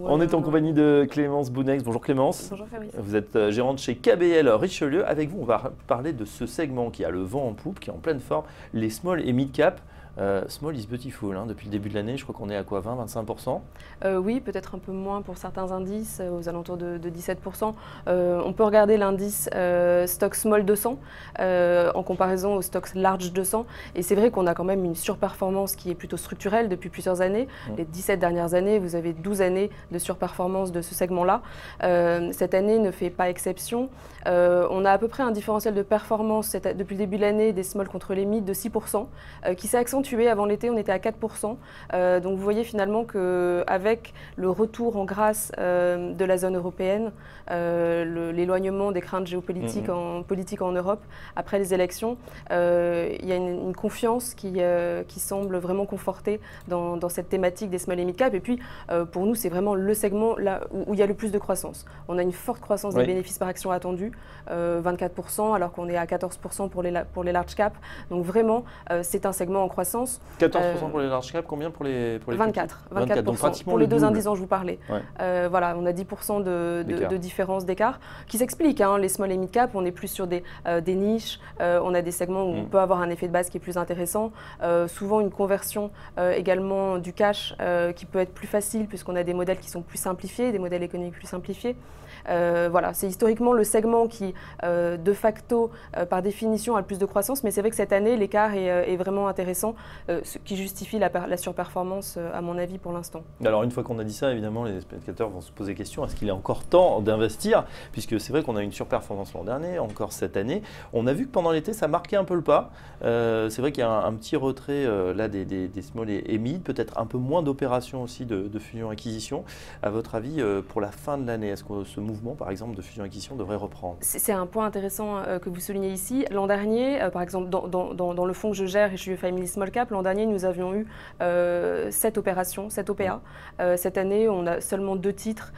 On est en compagnie de Clémence Bounex. Bonjour Clémence. Bonjour Fabrice. Vous êtes gérante chez KBL Richelieu. Avec vous, on va parler de ce segment qui a le vent en poupe, qui est en pleine forme, les small et mid cap. Small is beautiful, hein. Depuis le début de l'année, je crois qu'on est à quoi, 20-25%? Oui, peut-être un peu moins pour certains indices, aux alentours de 17%. On peut regarder l'indice Stock Small 200 en comparaison au Stock Large 200. Et c'est vrai qu'on a quand même une surperformance qui est plutôt structurelle depuis plusieurs années. Les 17 dernières années, vous avez 12 années de surperformance de ce segment-là. Cette année ne fait pas exception. On a à peu près un différentiel de performance depuis le début de l'année des small contre les mid de 6%, qui s'est accentué. Avant l'été, on était à 4%. Donc vous voyez finalement qu'avec le retour en grâce de la zone européenne, l'éloignement des craintes géopolitiques en Europe, après les élections, il y a une confiance qui semble vraiment confortée dans cette thématique des small et mid cap. Et puis pour nous, c'est vraiment le segment là où il y a le plus de croissance. On a une forte croissance des bénéfices par action attendue, 24%, alors qu'on est à 14% pour les large cap. Donc vraiment, c'est un segment en croissance. 14% pour les large cap, combien pour les 24%, 24%, donc pratiquement pour les le deux double. indices dont je vous parlais. Ouais. Voilà, on a 10% de différence d'écart qui s'explique. Hein, les small et mid cap, on est plus sur des niches, on a des segments où on peut avoir un effet de base qui est plus intéressant, souvent une conversion également du cash qui peut être plus facile puisqu'on a des modèles qui sont plus simplifiés, des modèles économiques plus simplifiés. Voilà, c'est historiquement le segment qui, de facto, par définition, a le plus de croissance, mais c'est vrai que cette année, l'écart est vraiment intéressant, ce qui justifie la surperformance, à mon avis, pour l'instant. Alors, une fois qu'on a dit ça, évidemment, les spectateurs vont se poser la question, est-ce qu'il est encore temps d'investir? Puisque c'est vrai qu'on a une surperformance l'an dernier, encore cette année. On a vu que pendant l'été, ça marquait un peu le pas. C'est vrai qu'il y a un petit retrait là des small et mid, peut-être un peu moins d'opérations aussi de fusion-acquisition. À votre avis, pour la fin de l'année, est-ce que ce mouvement, par exemple, de fusion-acquisition devrait reprendre? C'est un point intéressant que vous soulignez ici. L'an dernier, par exemple, dans le fonds que je gère, Richelieu Family Small Cap, l'an dernier, nous avions eu 7 opérations, 7 OPA. Cette année, on a seulement 2 titres,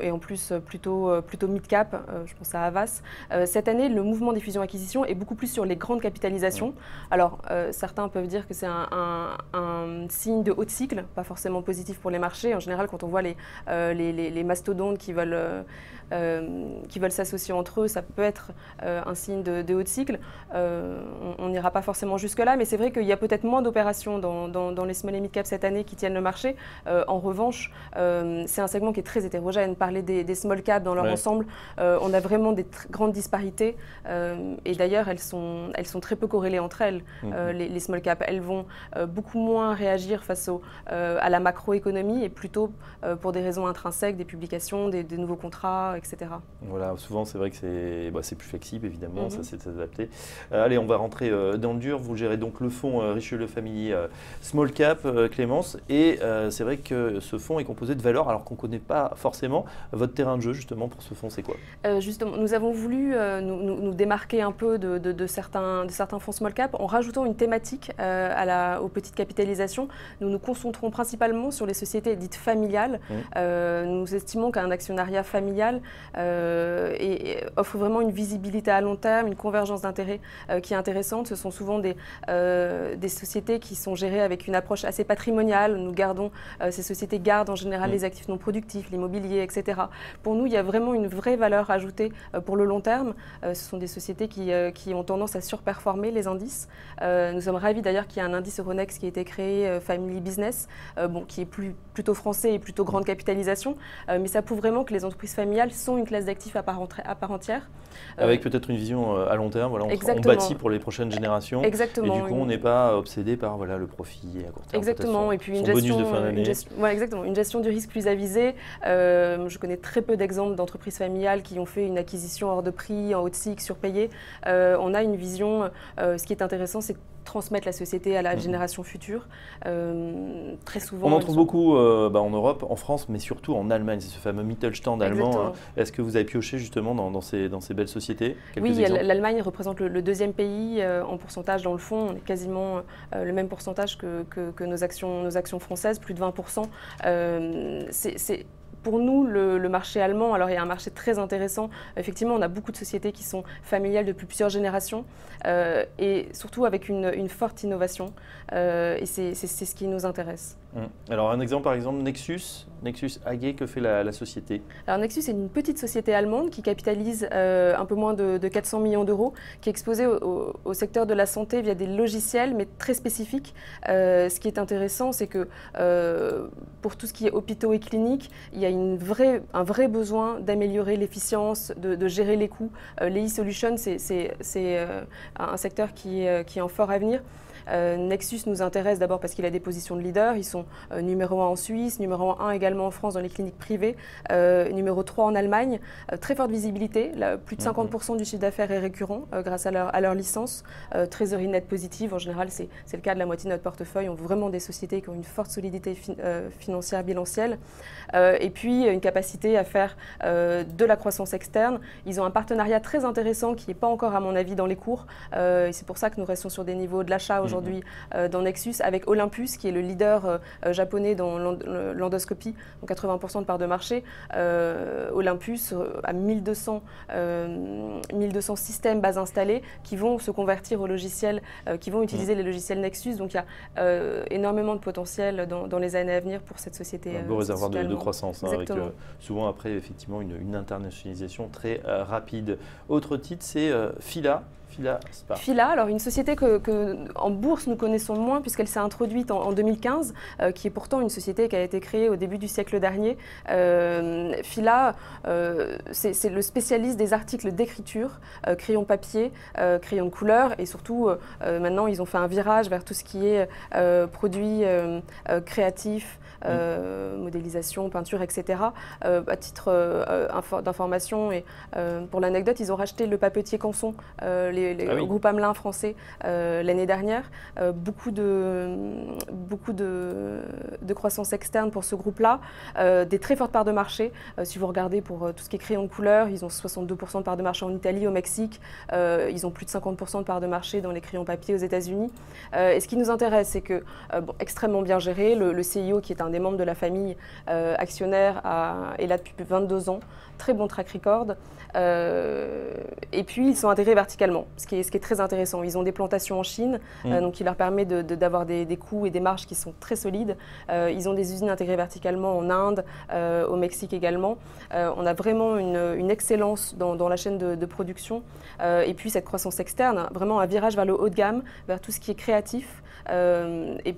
et en plus plutôt mid-cap, je pense à Havas. Cette année, le mouvement des fusions-acquisitions est beaucoup plus sur les grandes capitalisations. Alors, certains peuvent dire que c'est un signe de haut de cycle, pas forcément positif pour les marchés. En général, quand on voit les mastodontes qui veulent s'associer entre eux, ça peut être un signe de haut de cycle. On n'ira pas forcément jusque-là, mais c'est vrai qu'il y a peut-être moins d'opérations dans les small et mid cap cette année qui tiennent le marché. En revanche, c'est un segment qui est très hétérogène. Parler des small cap dans leur ensemble, on a vraiment des grandes disparités. Et d'ailleurs, elles sont très peu corrélées entre elles, les small cap. Elles vont beaucoup moins réagir face à la macroéconomie et plutôt pour des raisons intrinsèques, des publications, des nouveaux contrats, etc. Voilà, souvent c'est vrai que c'est plus flexible évidemment, ça c'est adapté. Allez, on va rentrer dans le dur. Vous gérez donc le fonds Richelieu Family Small Cap, Clémence, et c'est vrai que ce fonds est composé de valeurs alors qu'on ne connaît pas forcément. Votre terrain de jeu justement pour ce fonds, c'est quoi? Justement, nous avons voulu nous démarquer un peu de certains fonds Small Cap en rajoutant une thématique aux petites capitalisations. Nous nous concentrons principalement sur les sociétés dites familiales. Nous estimons qu'un actionnariat familial offre vraiment une visibilité à long terme, une convergence d'intérêts qui est intéressante. Ce sont souvent des sociétés qui sont gérées avec une approche assez patrimoniale. Ces sociétés gardent en général les actifs non productifs, l'immobilier, etc. Pour nous, il y a vraiment une vraie valeur ajoutée pour le long terme. Ce sont des sociétés qui ont tendance à surperformer les indices. Nous sommes ravis d'ailleurs qu'il y ait un indice Euronext qui a été créé, Family Business, qui est plutôt français et plutôt grande capitalisation, mais ça prouve vraiment que les entreprises familiales sont une classe d'actifs à part entière. Avec peut-être une vision à long terme, voilà, on bâtit pour les prochaines générations. Exactement. Et du coup, on n'est pas obsédé par le profit à court terme. Exactement. Et puis une bonus de fin d'année. Exactement. Une gestion du risque plus avisée. Je connais très peu d'exemples d'entreprises familiales qui ont fait une acquisition hors de prix, en haut de cycle, surpayée. On a une vision, ce qui est intéressant, c'est transmettre la société à la génération future. Très souvent. On en trouve beaucoup en Europe, en France, mais surtout en Allemagne. C'est ce fameux Mittelstand allemand. Est-ce que vous avez pioché justement dans ces belles sociétés? Oui, l'Allemagne représente le deuxième pays en pourcentage dans le fonds. On est quasiment le même pourcentage que nos actions françaises, plus de 20%. Pour nous, le marché allemand, alors il y a un marché très intéressant. Effectivement, on a beaucoup de sociétés qui sont familiales depuis plusieurs générations et surtout avec une forte innovation. Et c'est ce qui nous intéresse. Alors un exemple, par exemple, Nexus AG, que fait la société? Alors Nexus est une petite société allemande qui capitalise un peu moins de 400 millions d'euros, qui est exposée au secteur de la santé via des logiciels, mais très spécifiques. Ce qui est intéressant, c'est que pour tout ce qui est hôpitaux et cliniques, il y a un vrai besoin d'améliorer l'efficience, de gérer les coûts. Les e-solutions, c'est un secteur qui est en fort avenir. Nexus nous intéresse d'abord parce qu'il a des positions de leader. Ils sont numéro 1 en Suisse, numéro 1 également en France dans les cliniques privées, numéro 3 en Allemagne. Très forte visibilité, plus de 50% du chiffre d'affaires est récurrent grâce à leur licence. Trésorerie nette positive, en général c'est le cas de la moitié de notre portefeuille. On veut vraiment des sociétés qui ont une forte solidité financière bilancielle. Et puis une capacité à faire de la croissance externe. Ils ont un partenariat très intéressant qui n'est pas encore à mon avis dans les cours. Et c'est pour ça que nous restons sur des niveaux de l'achat aujourd'hui dans Nexus, avec Olympus, qui est le leader japonais dans l'endoscopie, donc 80% de part de marché. Olympus a 1200 systèmes base installés qui vont se convertir au logiciel, qui vont utiliser les logiciels Nexus. Donc il y a énormément de potentiel dans les années à venir pour cette société. Un beau réservoir de croissance, avec souvent après effectivement une internationalisation très rapide. Autre titre, c'est Fila. Fila, alors une société que en bourse nous connaissons moins puisqu'elle s'est introduite en 2015, qui est pourtant une société qui a été créée au début du siècle dernier. Fila, c'est le spécialiste des articles d'écriture, crayon papier, crayon de couleur, et surtout maintenant ils ont fait un virage vers tout ce qui est produits créatifs, modélisation, peinture, etc. À titre d'information et pour l'anecdote, ils ont racheté le papetier Canson, le groupe Hamelin français, l'année dernière. Beaucoup de croissance externe pour ce groupe-là, des très fortes parts de marché. Si vous regardez pour tout ce qui est crayon de couleur, ils ont 62% de parts de marché en Italie, au Mexique. Ils ont plus de 50% de parts de marché dans les crayons papier aux États-Unis. Et ce qui nous intéresse, c'est que, extrêmement bien géré, le CIO, qui est un des membres de la famille actionnaire, est là depuis 22 ans. Très bon track record. Et puis, ils sont intégrés verticalement, ce qui est très intéressant. Ils ont des plantations en Chine, donc qui leur permet d'avoir des coûts et des marges qui sont très solides. Ils ont des usines intégrées verticalement en Inde, au Mexique également. On a vraiment une excellence dans la chaîne de production. Et puis, cette croissance externe, vraiment un virage vers le haut de gamme, vers tout ce qui est créatif. Et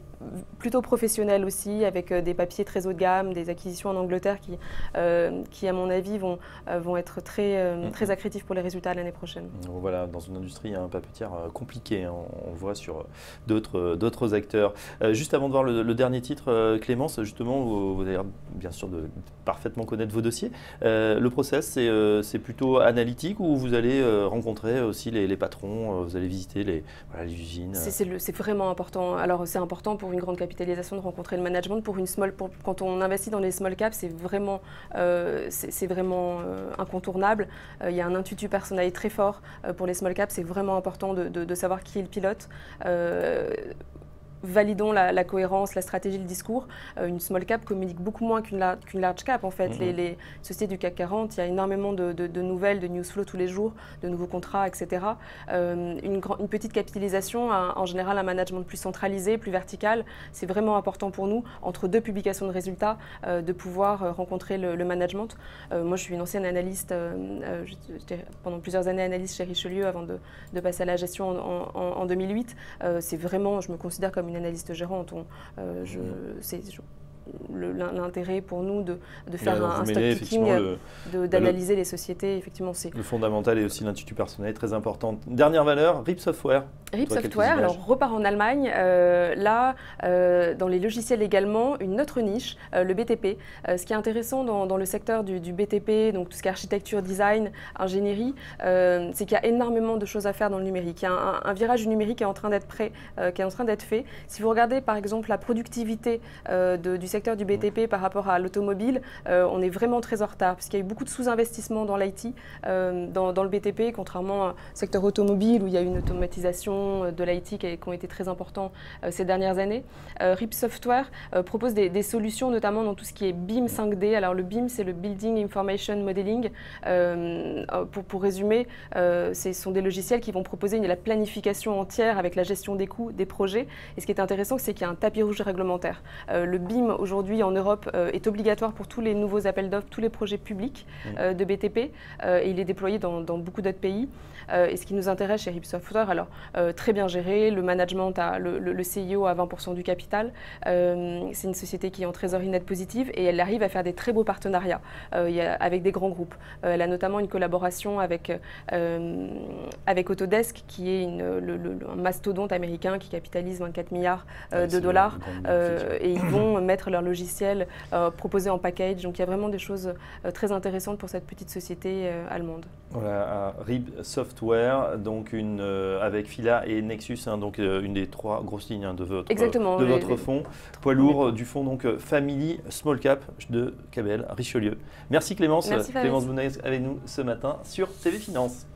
plutôt professionnel aussi, avec des papiers très haut de gamme, des acquisitions en Angleterre qui à mon avis, vont être très accrétifs pour les résultats l'année prochaine. Voilà, dans une industrie papetière compliquée, hein, on le voit sur d'autres acteurs. Juste avant de voir le dernier titre, Clémence, justement, vous avez l'air bien sûr de parfaitement connaître vos dossiers. Le process, c'est plutôt analytique ou vous allez rencontrer aussi les patrons, vous allez visiter les usines? C'est vraiment important. Alors c'est important pour une grande capitalisation de rencontrer le management. Quand on investit dans les small caps, c'est vraiment incontournable. Il y a un intuitu personnel très fort pour les small caps. C'est vraiment important de savoir qui est le pilote. Validons la cohérence, la stratégie, le discours. Une small cap communique beaucoup moins qu'une large cap. En fait, les sociétés du CAC 40, il y a énormément de nouvelles, de news flow tous les jours, de nouveaux contrats, etc. Une petite capitalisation a en général un management plus centralisé, plus vertical. C'est vraiment important pour nous, entre deux publications de résultats, de pouvoir rencontrer le management. Moi, je suis une ancienne analyste, j'étais pendant plusieurs années analyste chez Richelieu avant de passer à la gestion en 2008. C'est vraiment, je me considère comme une analyste gérante. L'intérêt pour nous de faire un stock picking, d'analyser les sociétés, effectivement, c'est... Le fondamental et aussi l'intuitu personnel est très important. Dernière valeur, RIP Software. RIP Software, alors repart en Allemagne, dans les logiciels également, une autre niche, le BTP. Ce qui est intéressant dans le secteur du BTP, donc tout ce qui est architecture, design, ingénierie, c'est qu'il y a énormément de choses à faire dans le numérique. Il y a un virage du numérique qui est en train d'être fait. Si vous regardez par exemple la productivité du secteur secteur du BTP par rapport à l'automobile, on est vraiment très en retard, parce qu'il y a eu beaucoup de sous-investissements dans l'IT, dans le BTP, contrairement au secteur automobile où il y a eu une automatisation de l'IT qui ont été très importants ces dernières années. RIP Software propose des solutions, notamment dans tout ce qui est BIM 5D. Alors le BIM, c'est le Building Information Modeling. Pour résumer, ce sont des logiciels qui vont proposer la planification entière avec la gestion des coûts des projets. Et ce qui est intéressant, c'est qu'il y a un tapis rouge réglementaire. Le BIM, aujourd'hui, en Europe, est obligatoire pour tous les nouveaux appels d'offres, tous les projets publics de BTP. Et il est déployé dans beaucoup d'autres pays. Et ce qui nous intéresse chez RIP Software, alors très bien géré, le management, le CIO a 20% du capital. C'est une société qui est en trésorerie nette positive et elle arrive à faire des très beaux partenariats avec des grands groupes. Elle a notamment une collaboration avec Autodesk, qui est un mastodonte américain qui capitalise 24 milliards de dollars. Et ils vont mettre leur logiciel proposé en package. Donc il y a vraiment des choses très intéressantes pour cette petite société allemande. Voilà, RIP Software, donc avec Fila et Nexus, donc une des 3 grosses lignes de votre fonds. Poids lourd du fonds donc Family Small Cap de KBL Richelieu. Merci Clémence. Merci, Clémence Bounez avec nous ce matin sur TV Finance.